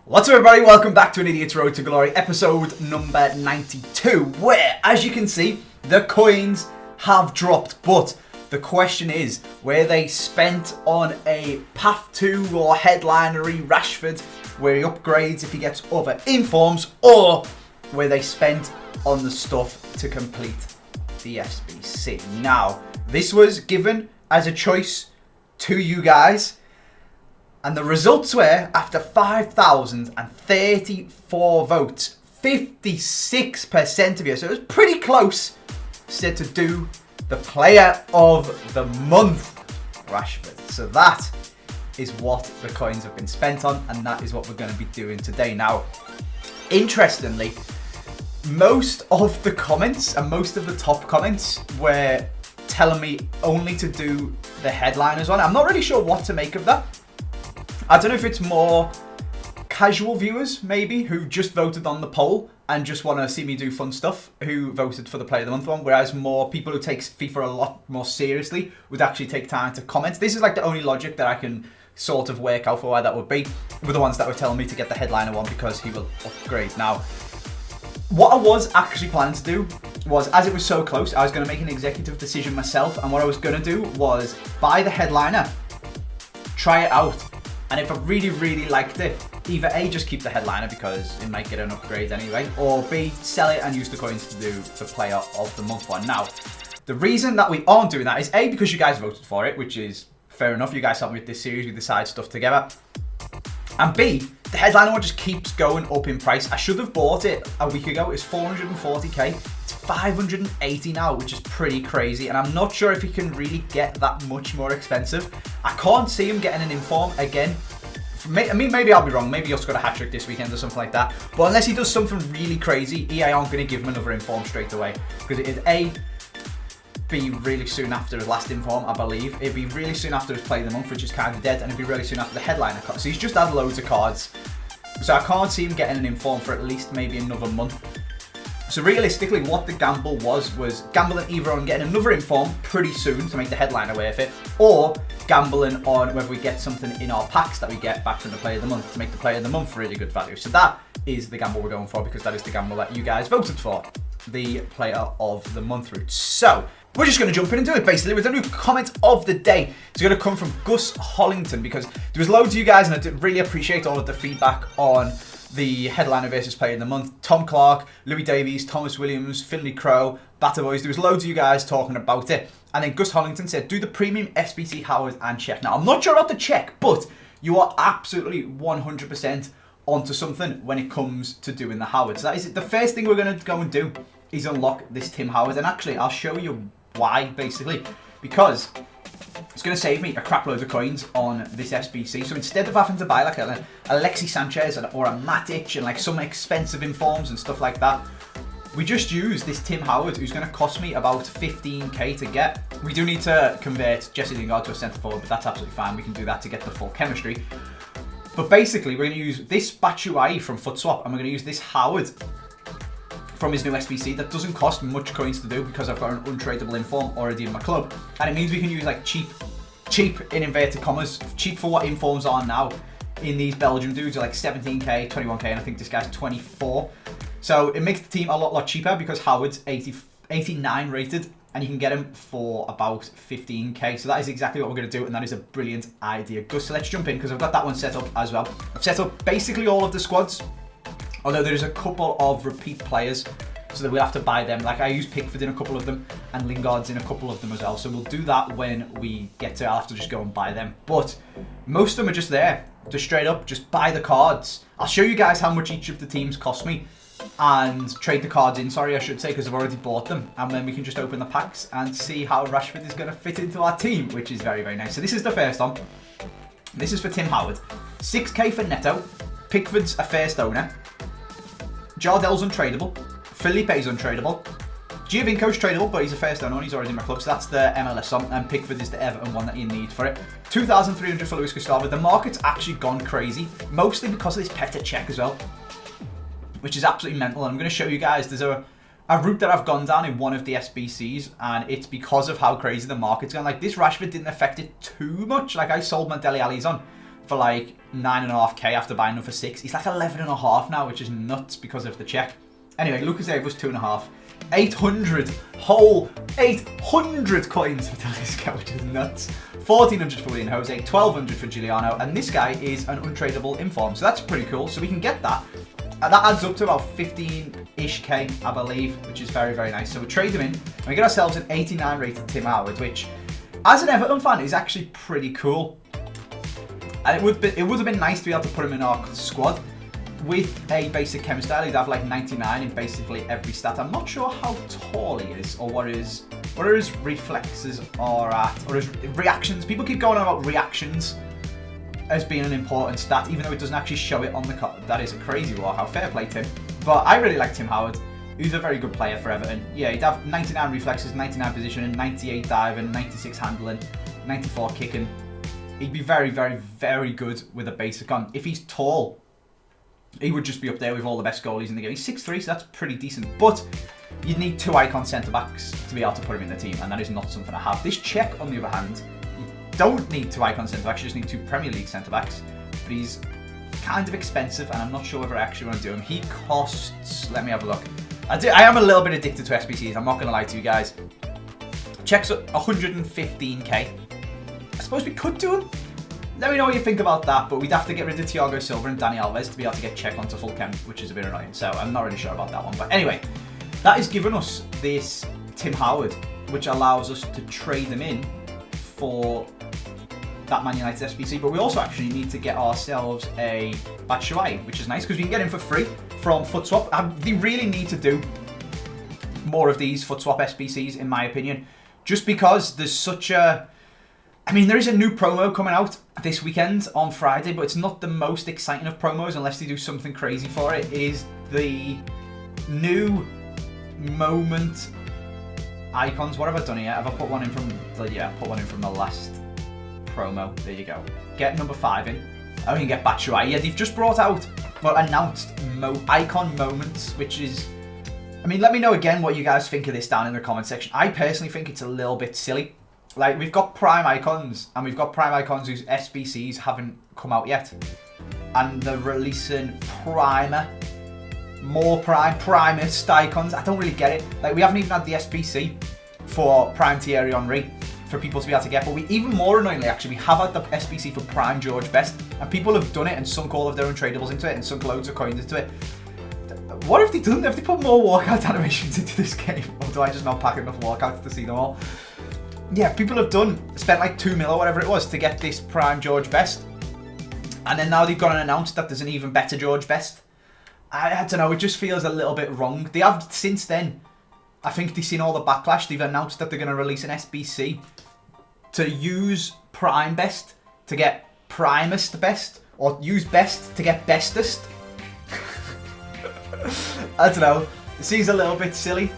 What's up, everybody? Welcome back to An Idiot's Road to Glory, episode number 92, where, as you can see, the coins have dropped, but the question is, were they spent on a Path 2 or headlinery Rashford, where he upgrades if he gets other informs, or were they spent on the stuff to complete the SBC? Now, this was given as a choice to you guys, and the results were, after 5,034 votes, 56% of you, so it was pretty close, said to do the Player of the Month, Rashford. So that is what the coins have been spent on, and that is what we're going to be doing today. Now, interestingly, most of the comments and most of the top comments were telling me only to do the headliners on. I'm not really sure what to make of that. I don't know if it's more casual viewers, maybe, who just voted on the poll and just want to see me do fun stuff, who voted for the Player of the Month one, whereas more people who take FIFA a lot more seriously would actually take time to comment. This is like the only logic that I can sort of work out for why that would be, with the ones that were telling me to get the headliner one because he will upgrade. Now, what I was actually planning to do was, as it was so close, I was going to make an executive decision myself, and what I was going to do was buy the headliner, try it out, and if I really, really liked it, either A, just keep the headliner because it might get an upgrade anyway, or B, sell it and use the coins to do the Player of the Month one. Now, the reason that we aren't doing that is A, because you guys voted for it, which is fair enough. You guys helped me with this series, we decide stuff together. And B, the headliner one just keeps going up in price. I should have bought it a week ago. It's 440k. It's 580 now, which is pretty crazy. And I'm not sure if he can really get that much more expensive. I can't see him getting an inform again. I mean, maybe I'll be wrong. Maybe he'll score a hat-trick this weekend or something like that. But unless he does something really crazy, EA aren't going to give him another inform straight away. Because it is A, be really soon after his last inform, I believe. It'd be really soon after his Play of the Month, which is kind of dead, and it'd be really soon after the headliner card. So he's just had loads of cards. So I can't see him getting an inform for at least maybe another month. So realistically, what the gamble was gambling either on getting another inform pretty soon to make the headliner worth it, or gambling on whether we get something in our packs that we get back from the Player of the Month to make the Player of the Month really good value. So that is the gamble we're going for, because that is the gamble that you guys voted for, the Player of the Month route. So we're just going to jump in and do it, basically, with a new comment of the day. It's going to come from Gus Hollington, because there was loads of you guys, and I did really appreciate all of the feedback on the headliner versus Player of the Month. Tom Clark, Louis Davies, Thomas Williams, Finley Crow, Batter Boys. There was loads of you guys talking about it. And then Gus Hollington said, do the premium SBC Howard and check. Now, I'm not sure about the check, but you are absolutely 100% onto something when it comes to doing the Howard. So that is it. The first thing we're going to go and do is unlock this Tim Howard. And actually, I'll show you why, basically, because it's going to save me a crap load of coins on this SBC. So instead of having to buy like a Alexis Sanchez or a Matic and like some expensive informs and stuff like that, we just use this Tim Howard, who's going to cost me about 15k to get. We do need to convert Jesse Lingard to a centre forward, but that's absolutely fine. We can do that to get the full chemistry. But basically, we're going to use this Batshuayi from FootSwap, and we're going to use this Howard from his new SBC that doesn't cost much coins to do because I've got an untradeable inform already in my club, and it means we can use like cheap in inverted commas, cheap for what informs are now in these Belgium dudes are like 17k, 21k, and I think this guy's 24. So it makes the team a lot cheaper because Howard's 89 rated, and you can get him for about 15k. So that is exactly what we're going to do, and that is a brilliant idea. Good, so let's jump in because I've got that one set up as well. I've set up basically all of the squads, although there's a couple of repeat players, so that we'll have to buy them. Like I use Pickford in a couple of them, and Lingard's in a couple of them as well. So we'll do that when we get to it. I'll have to just go and buy them. But most of them are just there, just straight up, just buy the cards. I'll show you guys how much each of the teams cost me, and trade the cards in, sorry, I should say, because I've already bought them. And then we can just open the packs and see how Rashford is going to fit into our team, which is very, very nice. So this is the first one. This is for Tim Howard. 6k for Neto. Pickford's a first owner. Jardel's untradeable. Felipe's untradeable. Giovinco's tradable, but he's a first owner and he's already in my club, so that's the MLS one, and Pickford is the Everton one that you need for it. 2,300 for Luis Gustavo. The market's actually gone crazy, mostly because of this Petr Cech as well, which is absolutely mental. And I'm going to show you guys, there's a route that I've gone down in one of the SBCs, and it's because of how crazy the market's gone. Like, this Rashford didn't affect it too much. Like, I sold my Dele Alli's on for like 9.5k after buying them for 6. He's like 11.5 now, which is nuts because of the check. Anyway, Lucas Ave was 2.5. 800 whole 800 coins for Talisca, which is nuts. 1,400 for William Jose, 1,200 for Giuliano, and this guy is an untradeable inform, so that's pretty cool. So we can get that. That adds up to about 15-ish K, I believe, which is very, very nice. So we trade them in, and we get ourselves an 89 rated Tim Howard, which, as an Everton fan, is actually pretty cool. And it would have been nice to be able to put him in our squad. With a basic chem style, he'd have like 99 in basically every stat. I'm not sure how tall he is, or what his reflexes are at, or his reactions. People keep going on about reactions as being an important stat, even though it doesn't actually show it on the card. That is a crazy walkout. Fair play, Tim. But I really like Tim Howard. He's a very good player for Everton. Yeah, he'd have 99 reflexes, 99 positioning, 98 diving, 96 handling, 94 kicking. He'd be very, very, very good with a basic on. If he's tall, he would just be up there with all the best goalies in the game. He's 6'3", so that's pretty decent. But you'd need 2 icon centre-backs to be able to put him in the team, and that is not something I have. This check, on the other hand, you don't need 2 icon centre-backs, you just need 2 Premier League centre-backs. But he's kind of expensive, and I'm not sure whether I actually want to do him. He costs... Let me have a look. I am a little bit addicted to SBCs, I'm not going to lie to you guys. Checks up 115k. I suppose we could do him. Let me know what you think about that, but we'd have to get rid of Thiago Silva and Dani Alves to be able to get check onto full chem, which is a bit annoying, so I'm not really sure about that one. But anyway, that has given us this Tim Howard, which allows us to trade them in for that Man United SBC, but we also actually need to get ourselves a Batshuayi, which is nice, because we can get him for free from FootSwap. They really need to do more of these FootSwap SBCs, in my opinion, just because there's such a... I mean, there is a new promo coming out this weekend on Friday, but it's not the most exciting of promos unless they do something crazy for it. It is the new moment icons. What have I done here? Have I put one in from the... Yeah, I put one in from the last promo. There you go. Get number 5 in. Oh, we can get Batshuayi. Yeah, they've just brought out, well, announced icon moments, which is... I mean, let me know again what you guys think of this down in the comment section. I personally think it's a little bit silly. Like, we've got prime icons, and we've got prime icons whose SBCs haven't come out yet. And they're releasing primer, more primest icons. I don't really get it. Like, we haven't even had the SBC for Prime Thierry Henry for people to be able to get. But we, even more annoyingly, actually, we have had the SBC for Prime George Best. And people have done it and sunk all of their untradables into it and sunk loads of coins into it. What have they done? Have they put more walkout animations into this game? Or do I just not pack enough walkouts to see them all? Yeah, people have spent like 2 mil or whatever it was to get this Prime George Best. And then now they've gone and announced that there's an even better George Best. I don't know, it just feels a little bit wrong. They have, since then, I think they've seen all the backlash. They've announced that they're going to release an SBC to use Prime Best to get Primest Best, or use Best to get Bestest. I don't know, it seems a little bit silly.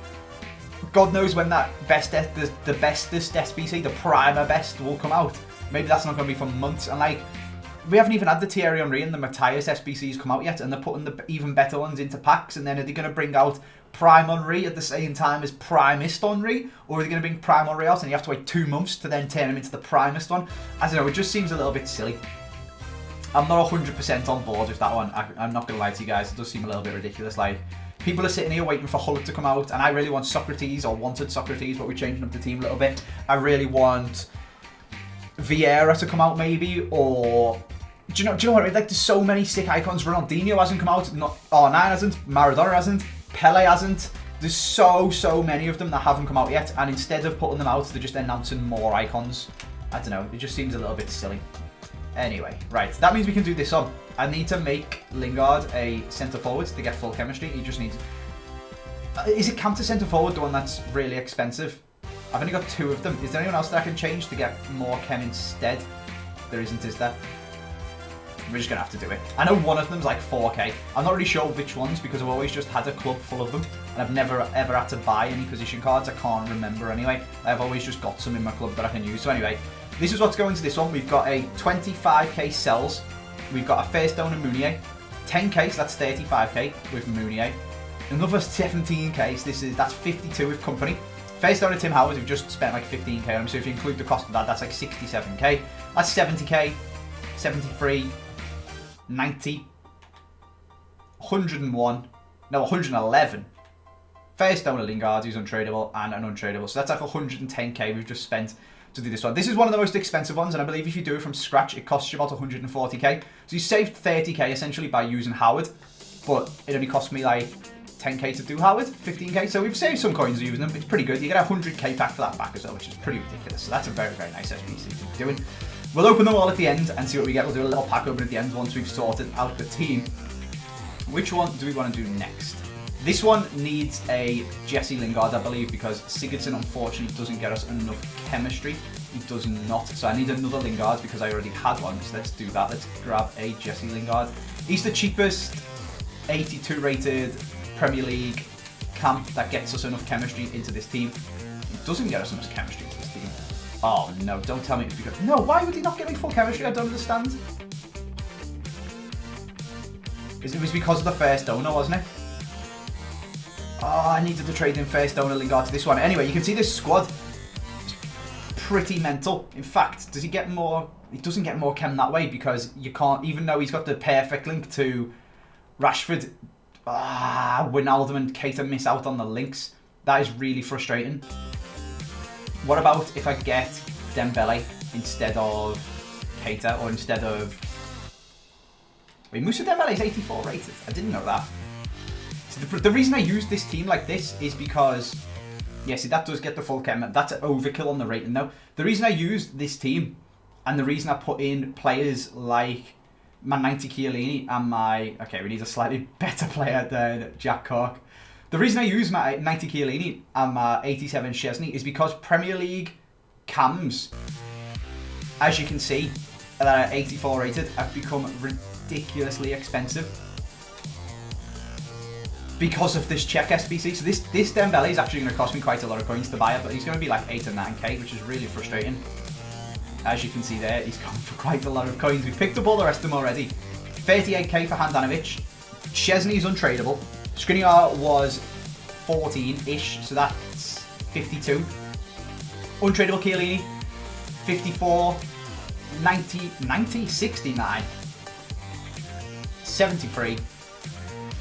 God knows when that the bestest SBC, the primer best, will come out. Maybe that's not going to be for months. And like, we haven't even had the Thierry Henry and the Matthias SBCs come out yet, and they're putting the even better ones into packs. And then are they going to bring out Prime Henry at the same time as Primest Henry, or are they going to bring Prime Henry out and you have to wait 2 months to then turn him into the Primest one? I don't know. It just seems a little bit silly. I'm not 100% on board with that one. I'm not going to lie to you guys. It does seem a little bit ridiculous. Like, people are sitting here waiting for Hullet to come out, and I really want Socrates, or wanted Socrates, but we're changing up the team a little bit. I really want Vieira to come out, maybe, or... Do you know what I mean? Like, there's so many sick icons. Ronaldinho hasn't come out. R9 hasn't. Maradona hasn't. Pele hasn't. There's so many of them that haven't come out yet, and instead of putting them out, they're just announcing more icons. I don't know. It just seems a little bit silly. Anyway, right. That means we can do this on. I need to make Lingard a centre forward to get full chemistry. He just needs... Is it counter centre forward the one that's really expensive? I've only got 2 of them. Is there anyone else that I can change to get more chem instead? There isn't, is there? We're just going to have to do it. I know one of them's like 4k. I'm not really sure which ones because I've always just had a club full of them. And I've never ever had to buy any position cards. I can't remember anyway. I've always just got some in my club that I can use. So anyway, this is what's going to this one. We've got a 25k Cells. We've got a first owner Mounier, 10k, so that's 35k with Mounier. Another 17k, so that's 52 with Company. First owner Tim Howard, we've just spent like 15k on him, so if you include the cost of that, that's like 67k. That's 70k. 73, 90, 101, no, 111. First owner Lingard, who's untradeable, and an untradeable. So that's like 110k we've just spent to do this one. This is one of the most expensive ones, and I believe if you do it from scratch, it costs you about 140k. So you saved 30k essentially by using Howard, but it only cost me like 10k to do Howard, 15k. So we've saved some coins using them. It's pretty good. You get a 100k pack for that back as well, which is pretty ridiculous. So that's a very, very nice SBC to be doing. We'll open them all at the end and see what we get. We'll do a little pack open at the end once we've sorted out the team. Which one do we want to do next? This one needs a Jesse Lingard, I believe, because Sigurdsson unfortunately doesn't get us enough chemistry. He does not. So I need another Lingard because I already had one. So let's do that. Let's grab a Jesse Lingard. He's the cheapest 82 rated Premier League camp that gets us enough chemistry into this team. It doesn't get us enough chemistry into this team. Oh no, don't tell me it's because... No, why would he not get me full chemistry? I don't understand. It was because of the first owner, wasn't it? Oh, I needed to trade in first owner Lingard to this one. Anyway, you can see this squad is pretty mental. In fact, does he get more... He doesn't get more chem that way because you can't... Even though he's got the perfect link to Rashford, Wijnaldum and Keita miss out on the links. That is really frustrating. What about if I get Dembele instead of Keita or instead of... Wait, Moussa Dembele is 84 rated. I didn't know that. So the reason I use this team like this is because... Yeah, see, that does get the full chem. That's an overkill on the rating though. The reason I use this team and the reason I put in players like my 90 Chiellini and my... Okay, we need a slightly better player than Jack Cork. The reason I use my 90 Chiellini and my 87 Szczesny is because Premier League cams, as you can see, that are 84 rated, have become ridiculously expensive because of this Czech SBC. So this Dembele is actually going to cost me quite a lot of coins to buy it, but he's going to be like 8 or 9k, which is really frustrating. As you can see there, he's gone for quite a lot of coins. We've picked up all the rest of them already. 38k for Handanovic. Szczesny is untradeable. Skriniar was 14-ish, so that's 52. Untradeable Chiellini, 54, 90, 69, 73.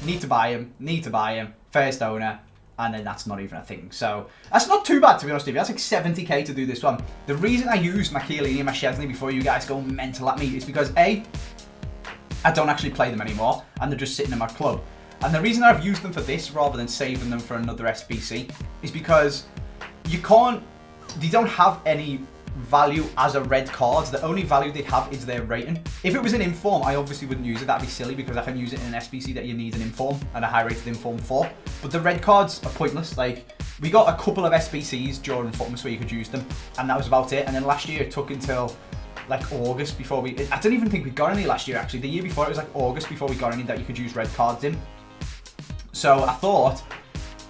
Need to buy him, first owner, and then that's not even a thing. So that's not too bad, to be honest with you. That's like 70k to do this one. The reason I use my Chiellini and my Szczesny before you guys go mental at me is because A, I don't actually play them anymore, and they're just sitting in my club. And the reason I've used them for this rather than saving them for another SBC is because they don't have any value as a red card. The only value they have is their rating. If it was an inform, I obviously wouldn't use it. That'd be silly because I can use it in an SBC that you need an inform and a high rated inform for. But the red cards are pointless. Like, we got a couple of SBCs during Footmas where you could use them, and that was about it. And then last year it took until like August before I don't even think we got any last year actually. The year before it was like August before we got any that you could use red cards in. So I thought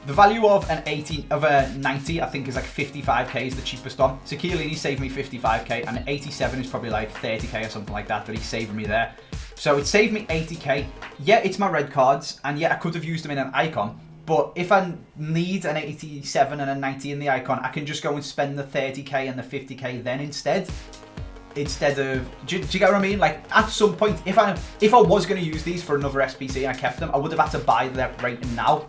the value of a 90, I think is like 55k is the cheapest one. So Chiellini saved me 55k, and an 87 is probably like 30k or something like that he's saving me there. So it saved me 80k. Yeah, it's my red cards, and yeah, I could have used them in an icon. But if I need an 87 and a 90 in the icon, I can just go and spend the 30k and the 50k then instead of, do you get what I mean? Like, at some point, if I was going to use these for another SBC and I kept them, I would have had to buy their rating now.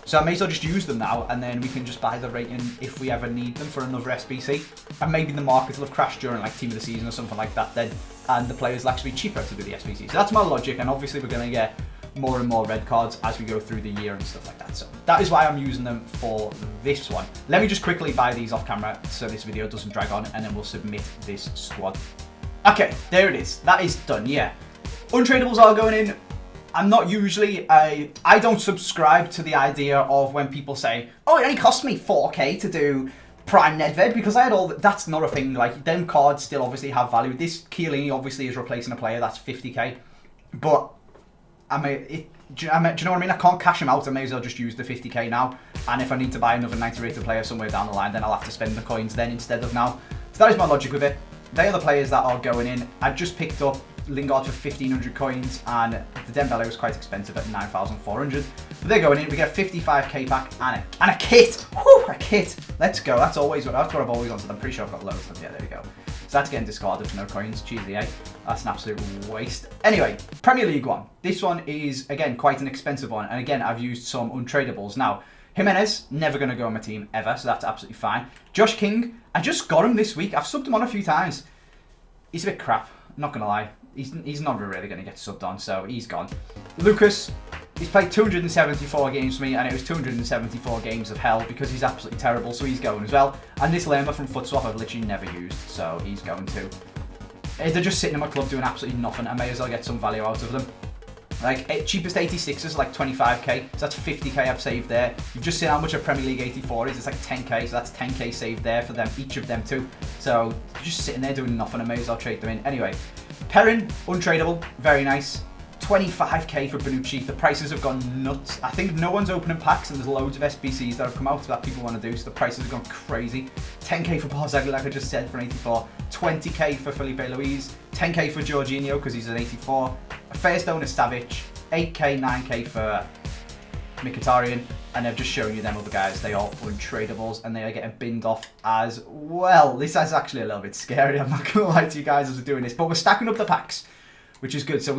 So I may as well just use them now, and then we can just buy the rating if we ever need them for another SBC. And maybe the market will have crashed during like Team of the Season or something like that then, and the players will actually be cheaper to do the SBC. So that's my logic, and obviously we're going to get more and more red cards as we go through the year and stuff like that. So that is why I'm using them for this one. Let me just quickly buy these off camera so this video doesn't drag on, and then we'll submit this squad. Okay, there it is. That is done, yeah. Untradables are going in. I'm not usually, I don't subscribe to the idea of when people say, oh, it only cost me 4k to do Prime Nedved, because I had all that's not a thing. Like, them cards still obviously have value. This Chiellini obviously is replacing a player that's 50k, but do you know what I mean? I can't cash him out. I may as well just use the 50k now. And if I need to buy another 90 rated player somewhere down the line, then I'll have to spend the coins then instead of now. So that is my logic with it. They are the players that are going in. I just picked up Lingard for 1,500 coins, and the Dembele was quite expensive at 9,400. But they're going in. We get a 55k pack and a kit. Whew, a kit. Let's go. That's what I've always wanted. I'm pretty sure I've got loads of them. Yeah, there we go. So that's getting discarded for no coins. Cheesy, eh? That's an absolute waste. Anyway, Premier League one. This one is, again, quite an expensive one. And again, I've used some untradables. Now, Jimenez, never going to go on my team ever, so that's absolutely fine. Josh King, I just got him this week. I've subbed him on a few times. He's a bit crap, not going to lie. He's not really going to get subbed on, so he's gone. Lucas, he's played 274 games for me, and it was 274 games of hell because he's absolutely terrible, so he's going as well. And this Lerma from Footswap I've literally never used, so he's going too. They're just sitting in my club doing absolutely nothing. I may as well get some value out of them. Like, cheapest 86 is like 25k, so that's 50k I've saved there. You've just seen how much a Premier League 84 is, it's like 10k, so that's 10k saved there for them, each of them too. So, just sitting there doing nothing, I may as well trade them in. Anyway, Perrin, untradeable, very nice. 25k for Bonucci, the prices have gone nuts. I think no one's opening packs and there's loads of SBCs that have come out that people want to do, so the prices have gone crazy. 10k for Barzagli, like I just said, for an 84. 20k for Felipe Luis. 10k for Jorginho because he's an 84. First owner Savic. 8k, 9k for Mkhitaryan. And I've just shown you them other guys. They are untradables and they are getting binned off as well. This is actually a little bit scary, I'm not going to lie to you guys as we're doing this. But we're stacking up the packs, which is good. So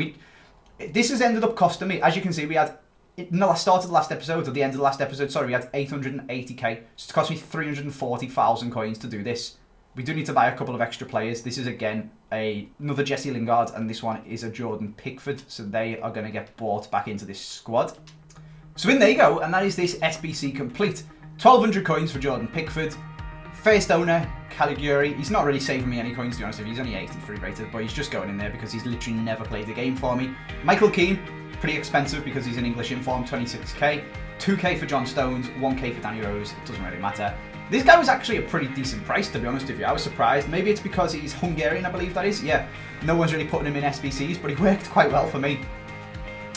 this has ended up costing me, as you can see, we had, no, I started the last episode, or the end of the last episode, sorry, we had 880k. So it cost me 340,000 coins to do this. We do need to buy a couple of extra players. This is, again, another Jesse Lingard, and this one is a Jordan Pickford. So they are going to get bought back into this squad. So in there you go, and that is this SBC complete. 1,200 coins for Jordan Pickford. First owner, Caligari. He's not really saving me any coins, to be honest with you. He's only 83 rated, but he's just going in there because he's literally never played the game for me. Michael Keane, pretty expensive because he's an English inform, 26k. 2k for John Stones, 1k for Danny Rose. It doesn't really matter. This guy was actually a pretty decent price, to be honest with you. I was surprised. Maybe it's because he's Hungarian, I believe that is. Yeah, no one's really putting him in SBCs, but he worked quite well for me.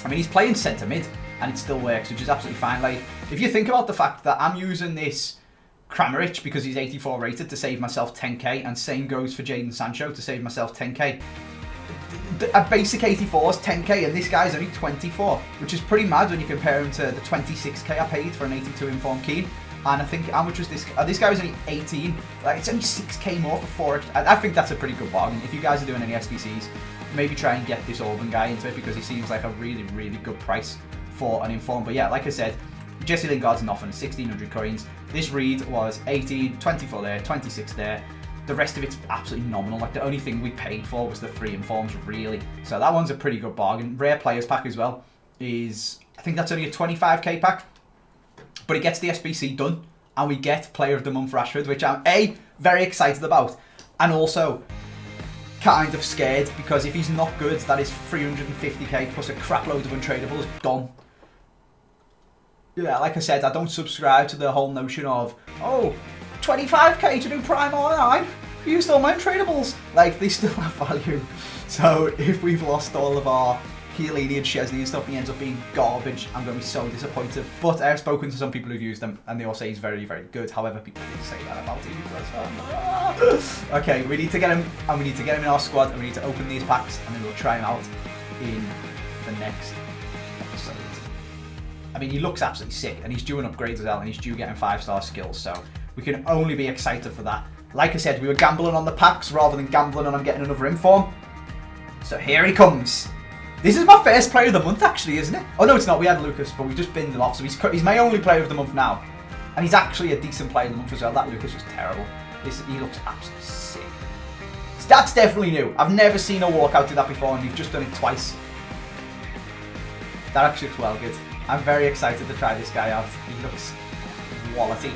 I mean, he's playing centre mid, and it still works, which is absolutely fine. Like, if you think about the fact that I'm using this Kramaric because he's 84 rated to save myself 10k, and same goes for Jadon Sancho to save myself 10k. A basic 84 is 10k, and this guy's only 24, which is pretty mad when you compare him to the 26k I paid for an 82 inform Keane. And I think, how much was this? This guy was only 18. Like, it's only 6k more for 4. I think that's a pretty good bargain. If you guys are doing any SBCs, maybe try and get this Orban guy into it because he seems like a really, really good price for an inform. But yeah, like I said, Jesse Lingard's nothing, 1,600 coins. This read was 18, 24 there, 26 there. The rest of it's absolutely nominal. Like, the only thing we paid for was the 3 informs, really. So that one's a pretty good bargain. Rare players pack as well is, I think that's only a 25k pack. But it gets the SBC done, and we get Player of the Month Rashford, which I'm very excited about, and also kind of scared because if he's not good, that is 350k plus a crap load of untradables gone. Yeah, like I said, I don't subscribe to the whole notion of, oh, 25k to do Prime Online, used all my untradables. Like, they still have value. So if we've lost all of our Chiellini and Chesney and stuff and he ends up being garbage, I'm going to be so disappointed. But I have spoken to some people who've used them and they all say he's very, very good. However, people didn't say that about him because okay, we need to get him, and we need to get him in our squad, and we need to open these packs, and then we'll try him out in the next episode. I mean, he looks absolutely sick, and he's due an upgrade as well, and he's due getting 5-star skills, so we can only be excited for that. Like I said, we were gambling on the packs rather than gambling on him getting another inform. So here he comes. This is my first player of the month, actually, isn't it? Oh, no, it's not. We had Lucas, but we just binned him off. So he's my only player of the month now. And he's actually a decent player of the month as well. That Lucas was terrible. He looks absolutely sick. That's definitely new. I've never seen a walkout do that before, and we've just done it twice. That actually looks well good. I'm very excited to try this guy out. He looks quality.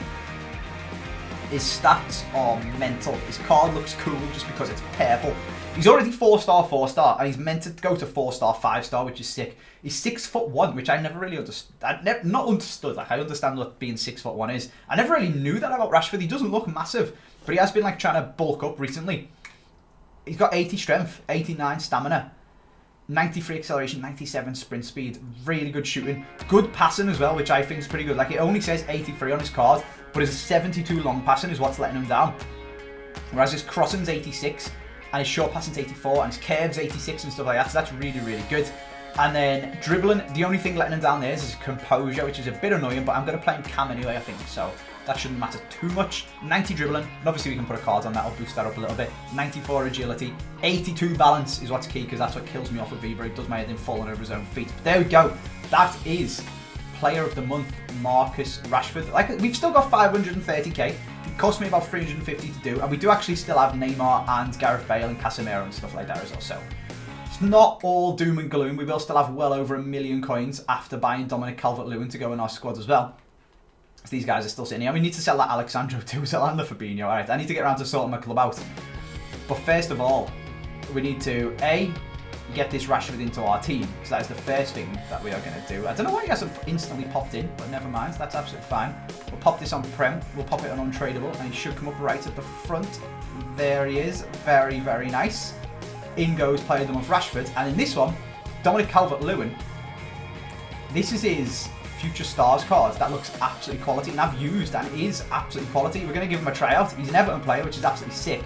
His stats are mental. His card looks cool just because it's purple. He's already 4-star, 4-star, and he's meant to go to 4-star, 5-star, which is sick. He's 6'1", which I never really understood. Not understood. Like, I understand what being 6'1" is. I never really knew that about Rashford. He doesn't look massive, but he has been like trying to bulk up recently. He's got 80 strength, 89 stamina, 93 acceleration, 97 sprint speed, really good shooting, good passing as well, which I think is pretty good. Like, it only says 83 on his card, but his 72 long passing is what's letting him down. Whereas his crossing's 86. And his short passing's 84, and his curve's 86 and stuff like that, so that's really, really good. And then dribbling, the only thing letting him down there is his composure, which is a bit annoying, but I'm going to play him cam anyway, I think. So That shouldn't matter too much. 90 dribbling, and obviously we can put a card on that, I'll boost that up a little bit. 94 agility, 82 balance is what's key, because that's what kills me off with FIFA. It does my head in falling over his own feet. But there we go. That is Player of the Month, Marcus Rashford. Like, we've still got 530k. It cost me about 350 to do, and we do actually still have Neymar and Gareth Bale and Casemiro and stuff like that as well. So it's not all doom and gloom. We will still have well over 1 million coins after buying Dominic Calvert-Lewin to go in our squad as well. So these guys are still sitting here. We need to sell that Alexandro too, as well, and the Fabinho. Alright, I need to get around to sorting my club out. But first of all, we need to, A, get this Rashford into our team. So that is the first thing that we are going to do. I don't know why he hasn't instantly popped in, but never mind. That's absolutely fine. We'll pop this on Prem. We'll pop it on Untradeable, and he should come up right at the front. There he is. Very, very nice. In goes Player of the Month Rashford. And in this one, Dominic Calvert-Lewin. This is his Future Stars card. That looks absolutely quality, and I've used, and is absolutely quality. We're going to give him a tryout. He's an Everton player, which is absolutely sick.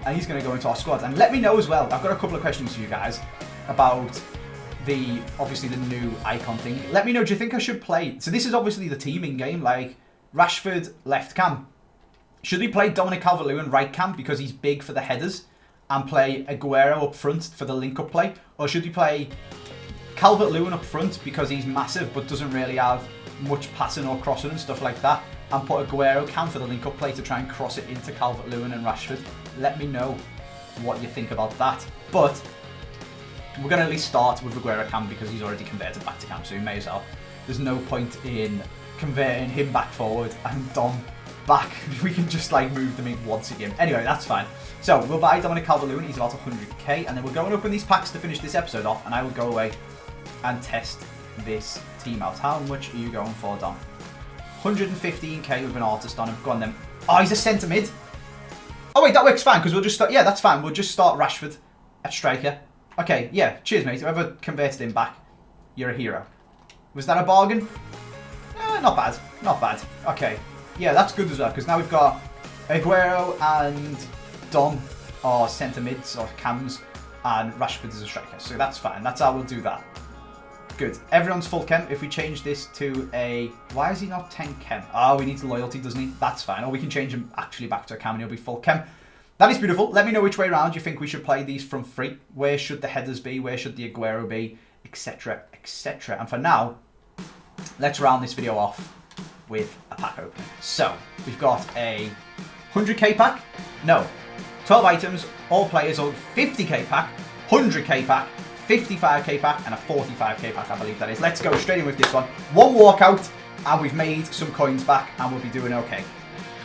And he's going to go into our squad. And let me know as well, I've got a couple of questions for you guys about obviously the new icon thing. Let me know, do you think I should play? So this is obviously the teaming game, like Rashford left cam. Should we play Dominic Calvert-Lewin right cam because he's big for the headers, and play Aguero up front for the link-up play? Or should we play Calvert-Lewin up front because he's massive but doesn't really have much passing or crossing and stuff like that, and put Aguero cam for the link-up play to try and cross it into Calvert-Lewin and Rashford? Let me know what you think about that. But we're going to at least start with Aguero cam because he's already converted back to cam, so we may as well. There's no point in converting him back forward and Dom back. We can just like move them in once a game. Anyway, that's fine. So we'll buy Dominic Calvert-Lewin. He's about 100k, and then we're going to open these packs to finish this episode off, and I will go away and test this team out. How much are you going for, Dom? 115k with an artist on him. Go on then. Oh, he's a centre mid. Oh wait, that works fine because we'll just start. Yeah, that's fine. We'll just start Rashford at striker. Okay, yeah. Cheers, mate. Whoever converted him back, you're a hero. Was that a bargain? Not bad. Not bad. Okay. Yeah, that's good as well because now we've got Aguero and Dom are centre mids or cams, and Rashford is a striker. So that's fine. That's how we'll do that. Good. Everyone's full chem. If we change this to a... Why is he not 10 chem? Oh, he needs loyalty, doesn't he? That's fine. Or we can change him actually back to a chem and he'll be full chem. That is beautiful. Let me know which way around you think we should play these from free. Where should the headers be? Where should the Aguero be? Etc. Etc. And for now, let's round this video off with a pack opening. So, we've got a 100k pack. No. 12 items, all players, or 50k pack, 100k pack, 55k pack, and a 45k pack, I believe that is. Let's go straight in with this one. One walkout, and we've made some coins back, and we'll be doing okay.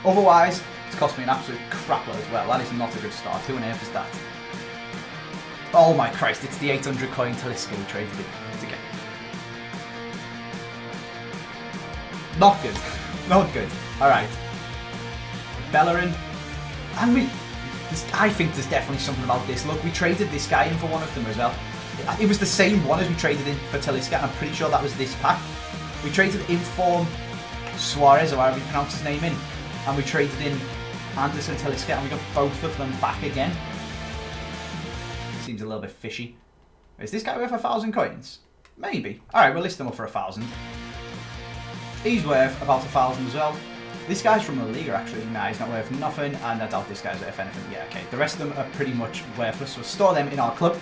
Otherwise, it's cost me an absolute crapload as well. That is not a good start. Who on earth is that? Oh my Christ, it's the 800 coin Talisca we traded it to get. Not good. Not good. Alright. Bellerin. And I think there's definitely something about this. Look, we traded this guy in for one of them as well. It was the same one as we traded in for Talisca, and I'm pretty sure that was this pack. We traded Inform Suarez, or however you pronounce his name, in, and we traded in Anderson Talisca, and we got both of them back again. Seems a little bit fishy. Is this guy worth 1,000 coins? Maybe. Alright, we'll list them up for 1,000. He's worth about 1,000 as well. This guy's from La Liga, actually. Nah, he's not worth nothing, and I doubt this guy's worth anything. Yeah, okay. The rest of them are pretty much worthless, so we'll store them in our club.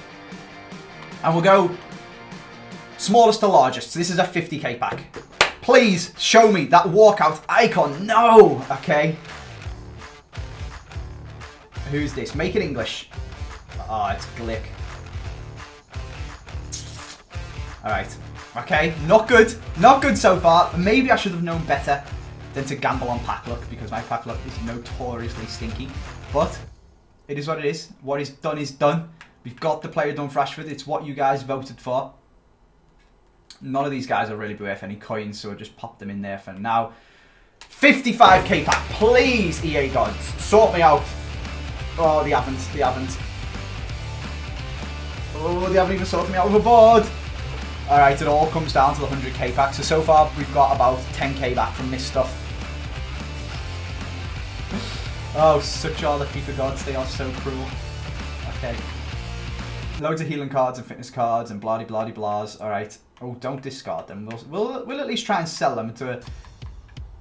And we'll go smallest to largest. So this is a 50k pack. Please show me that walkout icon. No! Okay. Who's this? Make it English. Oh, it's Glick. Alright. Okay, not good. Not good so far. Maybe I should have known better than to gamble on pack luck, because my pack luck is notoriously stinky. But it is what it is. What is done is done. We've got the player done for Rashford. It's what you guys voted for. None of these guys are really worth any coins, so I'll just pop them in there for now. 55k pack. Please, EA gods, sort me out. Oh, they haven't. They haven't. Oh, they haven't even sorted me out with a board. Alright, it all comes down to the 100k pack. So far, we've got about 10k back from this stuff. Oh, such are the FIFA gods. They are so cruel. Okay. Loads of healing cards and fitness cards and blah-de-blah-de-blahs. Alright. Oh, don't discard them. We'll at least try and sell them to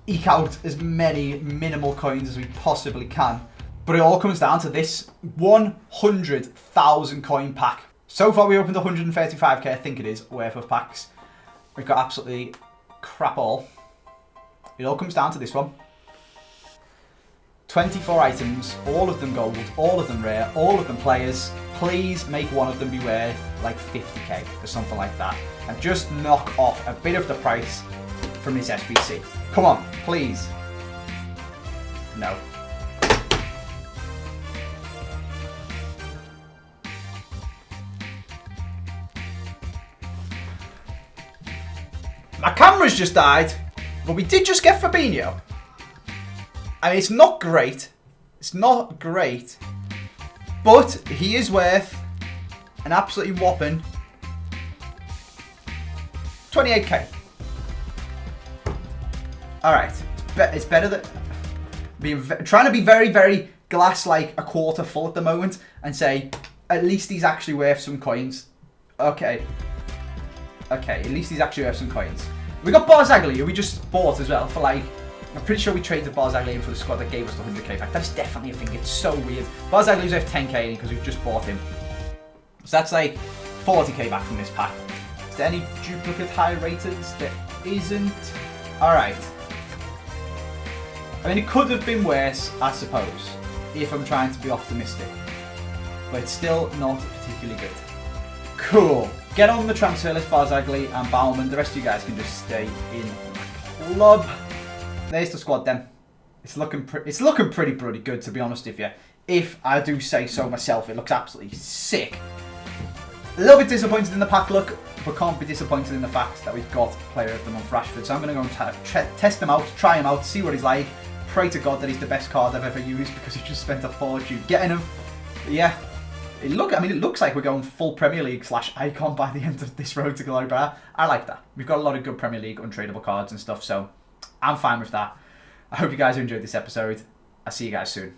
eke out as many minimal coins as we possibly can. But it all comes down to this 100,000 coin pack. So far we opened 135k, I think it is, worth of packs. We've got absolutely crap all. It all comes down to this one. 24 items, all of them gold, all of them rare, all of them players. Please make one of them be worth like 50k or something like that. And just knock off a bit of the price from this SBC. Come on, please. No. My camera's just died, but we did just get Fabinho. I mean, it's not great. It's not great. But he is worth an absolutely whopping 28k. Alright. It's better than trying to be very, very glass like a quarter full at the moment and say, at least he's actually worth some coins. Okay. Okay, at least he's actually worth some coins. We got Barzagli, who we just bought as well for like, I'm pretty sure we traded Barzagli in for the squad that gave us the 100k pack. That's definitely a thing. It's so weird. Barzagli's worth 10k because we've just bought him. So that's like 40k back from this pack. Is there any duplicate high raters? There isn't. Alright. I mean, it could have been worse, I suppose, if I'm trying to be optimistic. But it's still not particularly good. Cool. Get on the transfer list, Barzagli and Bauman. The rest of you guys can just stay in the club. There's the squad then. It's looking pretty bloody good, to be honest with you. If I do say so myself, it looks absolutely sick. A little bit disappointed in the pack look, but can't be disappointed in the fact that we've got Player of the Month Rashford. So I'm going to go and test him out, try him out, see what he's like. Pray to God that he's the best card I've ever used because he just spent a fortune getting him. But yeah, it looks like we're going full Premier League / icon by the end of this road to glory. But I like that. We've got a lot of good Premier League untradeable cards and stuff, so I'm fine with that. I hope you guys enjoyed this episode. I'll see you guys soon.